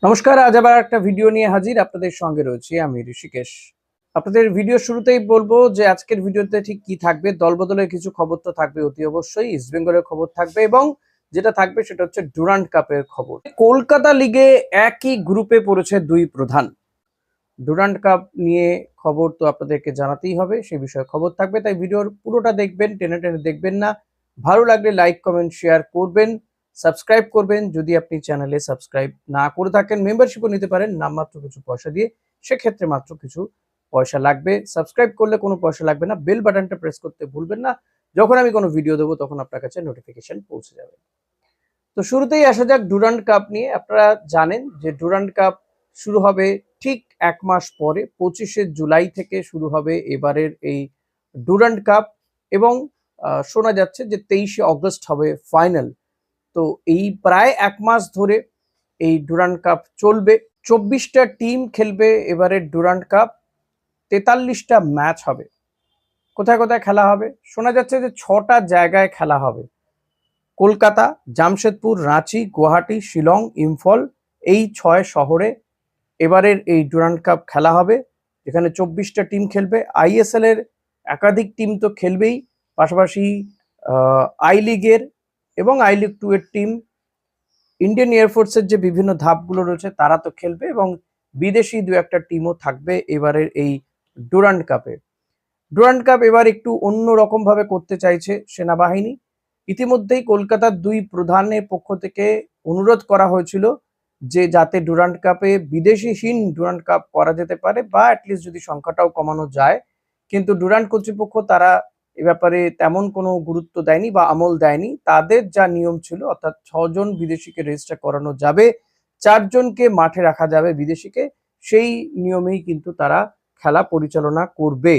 নমস্কার, আজ আবার একটা ভিডিও নিয়ে হাজির আপনাদের সঙ্গে রয়েছি আমি ঋষিকেশ। আপনাদের ভিডিও শুরুতেই বলবো যে আজকের ভিডিওতে ঠিক কি থাকবে। দলবদলের কিছু খবর তো থাকবে অতি অবশ্যই, ইস্ট বেঙ্গলের খবর থাকবে এবং যেটা থাকবে সেটা হচ্ছে ডুরান্ড কাপের খবর। কলকাতা লিগে একই গ্রুপে পড়েছে দুই প্রধান। ডুরান্ড কাপ নিয়ে খবর তো আপনাদেরকে জানাতেই হবে, সেই বিষয়ে খবর থাকবে, তাই ভিডিওর পুরোটা দেখবেন, টেনে টেনে দেখবেন না। ভালো লাগলে লাইক কমেন্ট শেয়ার করবেন, সাবস্ক্রাইব করবেন। যদি আপনি চ্যানেলে সাবস্ক্রাইব না করে থাকেন মেম্বারশিপও নিতে পারেন নামমাত্র কিছু পয়সা দিয়ে, সেক্ষেত্রে মাত্র কিছু পয়সা লাগবে। সাবস্ক্রাইব করলে কোনো পয়সা লাগবে না, বেল বাটনটা প্রেস করতে ভুলবেন না। যখন আমি কোনো ভিডিও দেবো তখন আপনার কাছে নোটিফিকেশন পৌঁছে যাবে। তো শুরুতেই আসা যাক ডুরান্ড কাপ নিয়ে। আপনারা জানেন যে ডুরান্ড কাপ শুরু হবে ঠিক এক মাস পরে, 25শে জুলাই থেকে শুরু হবে এবারের এই ডুরান্ড কাপ এবং শোনা যাচ্ছে যে 23শে অগস্ট হবে ফাইনাল। তো এই প্রায় এক মাস ধরে এই ডুরান্ড কাপ চলবে। 24টা টিম খেলবে এবারের ডুরান্ড কাপ, 43টা ম্যাচ হবে। কোথায় কোথায় খেলা হবে? শোনা যাচ্ছে যে 6টা জায়গায় খেলা হবে। কলকাতা, জামশেদপুর, রাঁচি, গুয়াহাটি, শিলং, ইম্ফল, এই 6 শহরে এবারের এই ডুরান্ড কাপ খেলা হবে, যেখানে 24টা টিম খেলবে। আইএসএল এর একাধিক টিম তো খেলবেই, পাশাপাশি আই লিগের এবং আই লিগ 2 এর টিম, ইন্ডিয়ান এয়ারফোর্সের যে বিভিন্ন ধাপগুলো রয়েছে তারা তো খেলবে এবং বিদেশি দু একটা টিমও থাকবে এবারের এই ডুরান্ড কাপে। ডুরান্ড কাপ এবার একটু অন্য রকম ভাবে করতে চাইছে সেনাবাহিনী। ইতিমধ্যেই কলকাতার দুই প্রধানের পক্ষ থেকে অনুরোধ করা হয়েছিল যে যাতে ডুরান্ড কাপে বিদেশিহীন ডুরান্ড কাপ করা যেতে পারে, বা অ্যাটলিস্ট যদি সংখ্যাটাও কমানো যায়। কিন্তু ডুরান্ড কর্তৃপক্ষ তারা এ ব্যাপারে তেমন কোনো গুরুত্ব দেয়নি বা আমল দেয়নি। তাদের যা নিয়ম ছিল, অর্থাৎ 6জন বিদেশিকে রেজিস্টার করানো যাবে, 4জনকে মাঠে রাখা যাবে বিদেশিকে, সেই নিয়মেই কিন্তু তারা খেলা পরিচালনা করবে।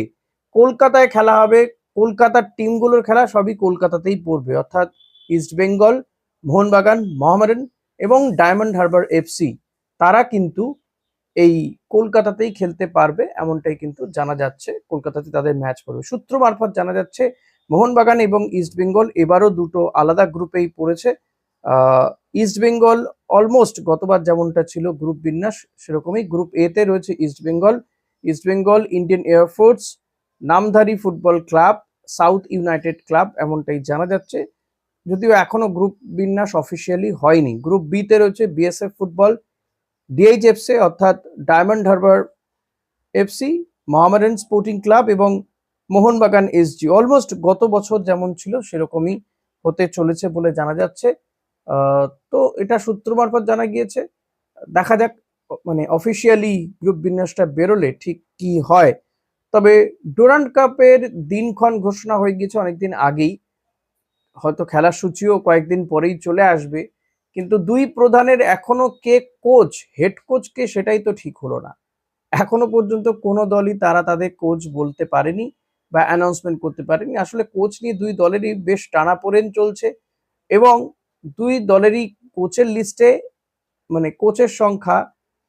কলকাতায় খেলা হবে, কলকাতার টিমগুলোর খেলা সবই কলকাতাতেই পড়বে, অর্থাৎ ইস্ট বেঙ্গল, মোহনবাগান, মোহামেডান এবং ডায়মন্ড হারবার এফসি, তারা কিন্তু এই কলকাতাতেই খেলতে পারবে, এমনটাই কিন্তু জানা যাচ্ছে। কলকাতাতে তাদের ম্যাচ পড়বে। সূত্র মারফত জানা যাচ্ছে মোহনবাগান এবং ইস্ট বেঙ্গল এবারও দুটো আলাদা গ্রুপেই পড়েছে। ইস্ট বেঙ্গল অলমোস্ট গতবার যেমনটা ছিল গ্রুপ বিন্যাস, সেরকমই গ্রুপ এ তে রয়েছে ইস্ট বেঙ্গল, ইন্ডিয়ান এয়ারফোর্স, নামধারী football club, south United club, এমনটাই জানা যাচ্ছে। যদিও এখনো গ্রুপ বিন্যাস অফিসিয়ালি হয়নি। গ্রুপ বি তে রয়েছে বিএসএফ ফুটবল, ডিএইচএফসি অর্থাৎ diamond Harbour FC, Mohammedan sporting club এবং মোহনবাগান এসজি। অলমোস্ট গত বছর যেমন ছিল সেরকমই হতে চলেছে বলে জানা যাচ্ছে। তো এটা সূত্র মারফত জানা গিয়েছে। দেখা যাক, মানে অফিসিয়ালি গ্রুপ বিন্যাসটা বেরোলে ঠিক কি হয়। তবে ডুরান্ড কাপের দিনক্ষণ ঘোষণা হয়ে গিয়েছে অনেকদিন আগেই, হয়তো খেলার সূচিও কয়েকদিন পরেই চলে আসবে। কিন্তু দুই প্রধানের এখনো কে কোচ, হেড কোচ কে, সেটাই তো ঠিক হলো না। এখনো পর্যন্ত কোনো দলই তারা তাদের কোচ বলতে পারেনি বা অ্যানাউন্সমেন্ট করতে পারেনি। আসলে কোচ নিয়ে দুই দলেরই বেশ টানাপোড়েন চলছে এবং দুই দলেরই কোচের লিস্টে, মানে কোচের সংখ্যা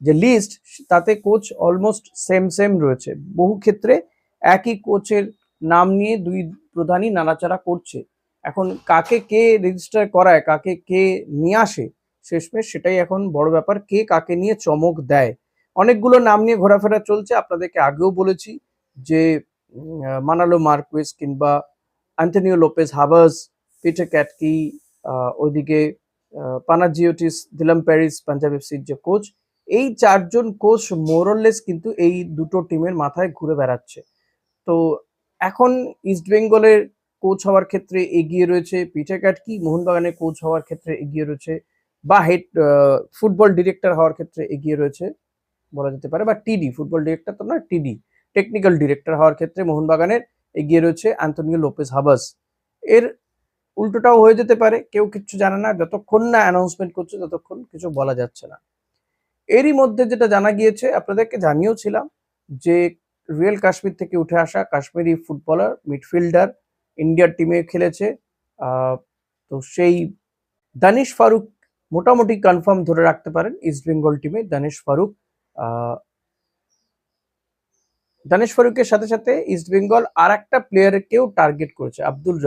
যে লিস্ট, তাতে কোচ অলমোস্ট সেম সেম রয়েছে। বহু ক্ষেত্রে একই কোচের নাম নিয়ে দুই প্রধানই নাড়াচাড়া করছে। এখন কাকে কে রেজিস্টার করায়, কাকে কে নিয়ে আসে শেষমেশ, সেটাই এখন বড় ব্যাপার। কে কাকে নিয়ে চমক দেয়। অনেকগুলো নাম নিয়ে ঘোরাফেরা চলছে, আপনাদেরকে আগেও বলেছি যে মানালো মার্কুয়েস কিংবা অ্যান্টনিও লোপেজ হাভার্স, পিটার ক্যাটকি, ওইদিকে পানাজিওটিস দিলাম প্যারিস পাঞ্জাব এফসির যে কোচ, এই 4জন কোচ মোরলেস কিন্তু এই দুটো টিমের মাথায় ঘুরে বেড়াচ্ছে। তো এখন ইস্ট বেঙ্গলের কোচ হওয়ার ক্ষেত্রে এগিয়ে রয়েছে পিটার ক্যাটকি, মোহনবাগানের কোচ হওয়ার ক্ষেত্রে এগিয়ে রয়েছে, বা হেড ফুটবল ডিরেক্টর হওয়ার ক্ষেত্রে এগিয়ে রয়েছে বলা যেতে পারে, বা টিডি, ফুটবল ডিরেক্টর তো নয়, টিডি টেকনিক্যাল ডিরেক্টর হওয়ার ক্ষেত্রে মোহনবাগানের এগিয়ে রয়েছে অ্যান্টনিও লোপেজ হাভার্স। এর উল্টোটাও হয়ে যেতে পারে, কেউ কিচ্ছু জানে না, যতক্ষণ না অ্যানাউন্সমেন্ট করছে ততক্ষণ কিছু বলা যাচ্ছে না। এরই মধ্যে যেটা জানা গিয়েছে, আপনাদেরকে জানিয়েও ছিলাম যে রিয়েল কাশ্মীর থেকে উঠে আসা কাশ্মীরি ফুটবলার মিডফিল্ডার ইন্ডিয়ার টিমে খেলেছে, তো সেই দানিশ ফারুক মোটামুটি কনফার্ম ধরে রাখতে পারেন ইস্ট বেঙ্গল টিমে। দানিশ ফারুকের সাথে সাথে ইস্ট বেঙ্গল আর একটা প্লেয়ারকেও টার্গেট করেছে, আব্দুল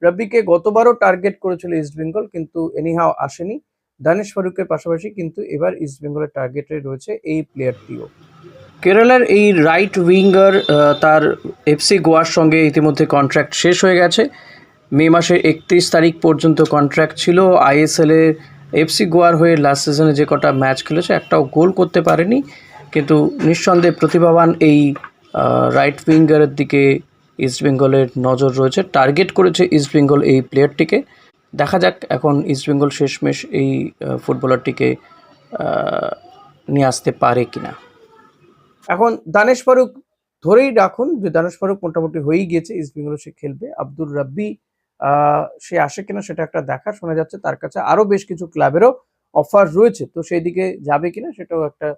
রব্বিকে গতবারও টার্গেট করেছিল ইস্ট বেঙ্গল, কিন্তু এনিহাও আসেনি। দানিশ ফারুকের পাশাপাশি কিন্তু এবার ইস্ট বেঙ্গলের টার্গেটে রয়েছে এই প্লেয়ারটিও। কেরালার এই রাইট উইঙ্গার তার এফসি গোয়ার সঙ্গে ইতিমধ্যে কন্ট্রাক্ট শেষ হয়ে গেছে। মে মাসের 31 তারিখ পর্যন্ত কন্ট্রাক্ট ছিল। আইএসএলে এফসি গোয়ার হয়ে লাস্ট সিজনে যে কটা ম্যাচ খেলেছে একটাও গোল করতে পারেনি, কিন্তু নিঃসন্দেহে প্রতিভাবান এই রাইট উইঙ্গারের দিকে ইস্টবেঙ্গলের নজর রয়েছে। টার্গেট করেছে ইস্টবেঙ্গল এই প্লেয়ারটিকে। দেখা যাক এখন ইস্টবেঙ্গল শেষমেশ এই ফুটবলারটিকে নিয়ে আসতে পারে কিনা। এখন দানেশ ফারুক ধরেই রাখুন যে দানেশ ফারুক মোটামুটি হয়েই গিয়েছে, ইস্টবেঙ্গলে সে খেলবে। আব্দুর রাব্বি সে আসে কিনা সেটা একটা দেখা। শোনা যাচ্ছে তার কাছে আরো বেশ কিছু ক্লাবেরও অফার রয়েছে, তো সেই দিকে যাবে কিনা সেটাও একটা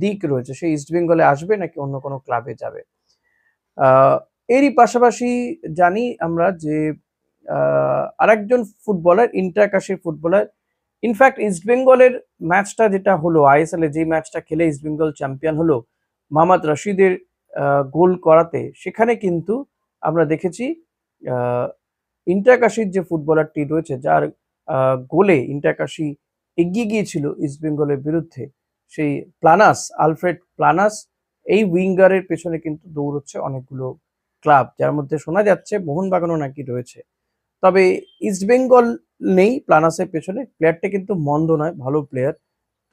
দিক রয়েছে। সে ইস্টবেঙ্গলে আসবে নাকি অন্য কোনো ক্লাবে যাবে। এরই পাশাপাশি জানি আমরা যে আরেকজন ফুটবলার, ইন্টারকাশির ফুটবলার, ইনফ্যাক্ট ইস্টবেঙ্গলের ম্যাচটা যেটা হলো আইএসএল এ, যে ম্যাচটা খেলে ইস্টবেঙ্গল চ্যাম্পিয়ন হলো মোহাম্মদ রশিদের গোল করাতে, সেখানে কিন্তু আমরা দেখেছি ইন্টারকাশির যে ফুটবলারটি রয়েছে, যার গোলে ইন্টারকাশি এগিয়ে গিয়েছিল ইস্টবেঙ্গলের বিরুদ্ধে, সেই প্লানাস, আলফ্রেড প্লানাস, এই উইঙ্গারের পেছনে কিন্তু দৌড়চ্ছে অনেকগুলো ক্লাব, যার মধ্যে শোনা যাচ্ছে মোহনবাগানও নাকি রয়েছে। তবে ইস্টবেঙ্গল নেই প্লানাসের পেছনে। প্লেয়ারটা কিন্তু মন্দ নয়, ভালো প্লেয়ার।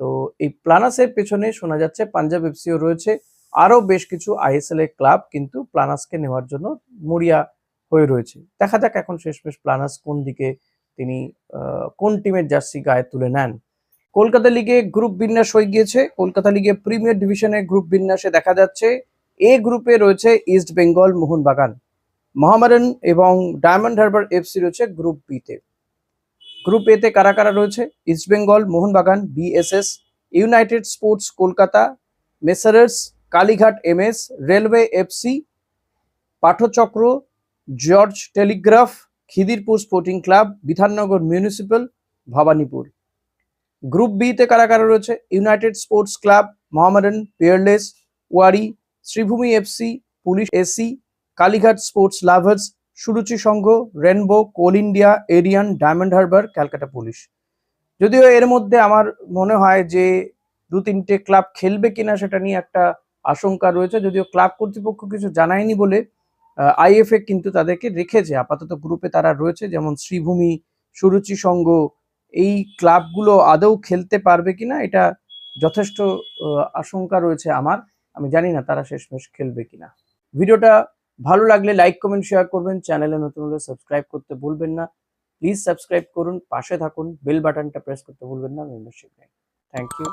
তো এই প্লানাসের পেছনে শোনা যাচ্ছে পাঞ্জাব এফসিও রয়েছে, আরো বেশ কিছু আইএসএল এর ক্লাব কিন্তু প্লানাসকে নেওয়ার জন্য মরিয়া হয়ে রয়েছে। দেখা যাক এখন শেষমেশ প্লানাস কোন দিকে, তিনি কোন টিমের জার্সি গায়ে তুলে নেন। কলকাতা লিগে গ্রুপ বিন্যাস হয়ে গিয়েছে। কলকাতা লিগে প্রিমিয়ার ডিভিশনের গ্রুপ বিন্যাসে দেখা যাচ্ছে এ গ্রুপে রয়েছে ইস্ট বেঙ্গল, মোহনবাগান, মোহামেডান এবং ডায়মন্ড হারবার এফসি রয়েছে গ্রুপ বিতে। গ্রুপ এতে কারা কারা রয়েছে? East Bengal, Mohun Bagan, BSS, United sports Kolkata, মেসারার্স, Kalighat MS, railway FC, পাঠচক্র, George Telegraph, Khidirpur sporting club, Bidhannagar municipal, Bhabanipur. Group বিতে কারা কারা রয়েছে? United sports club, Mohammedan, Peerless, ওয়ারি, Sreebhumi FC, police AC, Kalighat sports lovers, সুরুচি সংঘ, রেনবো, কোল ইন্ডিয়া, এরিয়ান, ডায়মন্ড হারবার, ক্যালকাটা পুলিশ। যদিও এর মধ্যে আমার মনে হয় যে 2-3টে ক্লাব খেলবে কিনা সেটা নিয়ে একটা আশঙ্কা রয়েছে, যদিও ক্লাব কর্তৃপক্ষ কিছু জানায়নি বলে আইএফএ কিন্তু তাদেরকে রেখেছে আপাতত গ্রুপে। তারা রয়েছে যেমন শ্রীভূমি, সুরুচি সংঘ, এই ক্লাবগুলো আদৌ খেলতে পারবে কিনা এটা যথেষ্ট আশঙ্কা রয়েছে আমার। আমি জানি না তারা শেষমেশ খেলবে কিনা। ভিডিওটা ভালো লাগলে লাইক, কমেন্ট, শেয়ার করবেন। চ্যানেলে নতুন হলে সাবস্ক্রাইব করতে ভুলবেন না। প্লিজ সাবস্ক্রাইব করুন, পাশে থাকুন, বেল বাটনটা প্রেস করতে ভুলবেন না। মেম্বারশিপ নেই। Thank you.